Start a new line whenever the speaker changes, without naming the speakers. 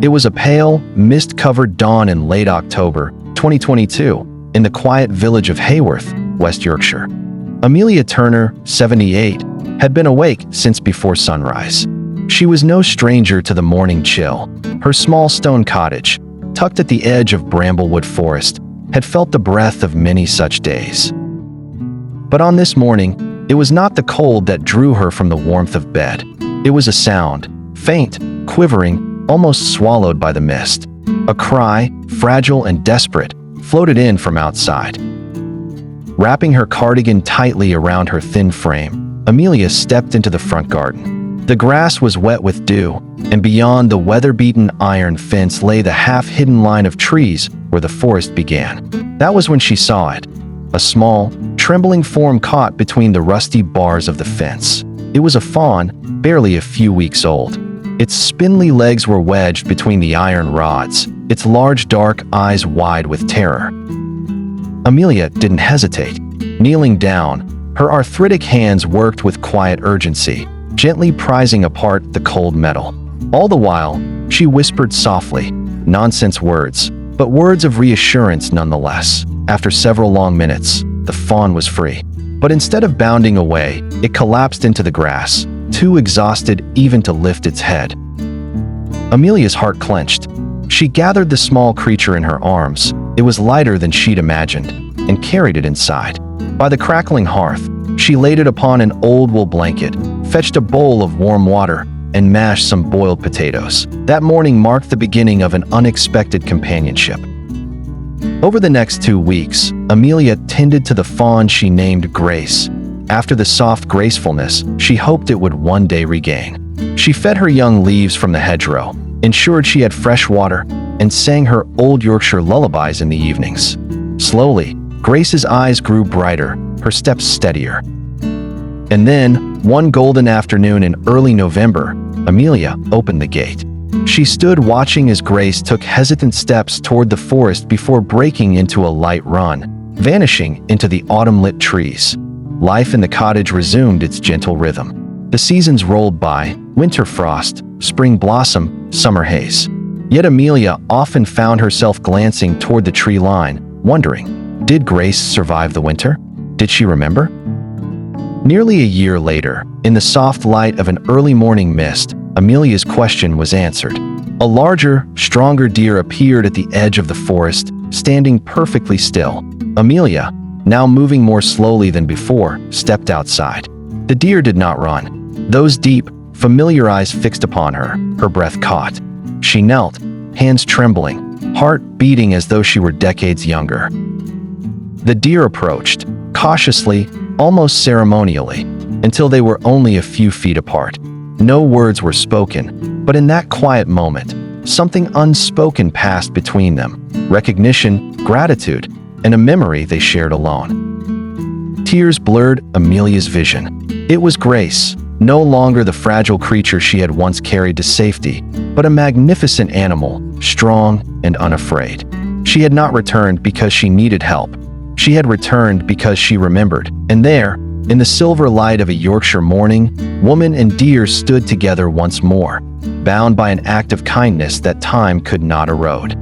It was a pale, mist-covered dawn in late October 2022 in the quiet village of Haworth, West Yorkshire. Amelia Turner, 78, had been awake since before sunrise. She was no stranger to the morning chill. Her small stone cottage, tucked at the edge of Bramblewood Forest, had felt the breath of many such days. But on this morning, it was not the cold that drew her from the warmth of bed. It was a sound, faint, quivering, almost swallowed by the mist. A cry, fragile and desperate, floated in from outside. Wrapping her cardigan tightly around her thin frame, Amelia stepped into the front garden. The grass was wet with dew, and beyond the weather-beaten iron fence lay the half-hidden line of trees where the forest began. That was when she saw it, a small, trembling form caught between the rusty bars of the fence. It was a fawn, barely a few weeks old. Its spindly legs were wedged between the iron rods, its large dark eyes wide with terror. Amelia didn't hesitate. Kneeling down, her arthritic hands worked with quiet urgency, gently prizing apart the cold metal. All the while, she whispered softly, nonsense words, but words of reassurance nonetheless. After several long minutes, the fawn was free. But instead of bounding away, it collapsed into the grass, too exhausted even to lift its head. Amelia's heart clenched. She gathered the small creature in her arms. It was lighter than she'd imagined, and carried it inside. By the crackling hearth, she laid it upon an old wool blanket, fetched a bowl of warm water, and mashed some boiled potatoes. That morning marked the beginning of an unexpected companionship. Over the next 2 weeks, Amelia tended to the fawn she named Grace. After the soft gracefulness she hoped it would one day regain. She fed her young leaves from the hedgerow, ensured she had fresh water, and sang her old Yorkshire lullabies in the evenings. Slowly, Grace's eyes grew brighter, her steps steadier. And then, one golden afternoon in early November, Amelia opened the gate. She stood watching as Grace took hesitant steps toward the forest before breaking into a light run, vanishing into the autumn-lit trees. Life in the cottage resumed its gentle rhythm. The seasons rolled by, winter frost, spring blossom, summer haze. Yet Amelia often found herself glancing toward the tree line, wondering, did Grace survive the winter? Did she remember? Nearly a year later, in the soft light of an early morning mist, Amelia's question was answered. A larger, stronger deer appeared at the edge of the forest, standing perfectly still. Amelia, now moving more slowly than before, stepped outside. The deer did not run. Those deep, familiar eyes fixed upon her, her breath caught. She knelt, hands trembling, heart beating as though she were decades younger. The deer approached, cautiously, almost ceremonially, until they were only a few feet apart. No words were spoken, but in that quiet moment, something unspoken passed between them. Recognition, gratitude, and a memory they shared alone. Tears blurred Amelia's vision. It was Grace, no longer the fragile creature she had once carried to safety, but a magnificent animal, strong and unafraid. She had not returned because she needed help. She had returned because she remembered, and there, in the silver light of a Yorkshire morning, woman and deer stood together once more, bound by an act of kindness that time could not erode.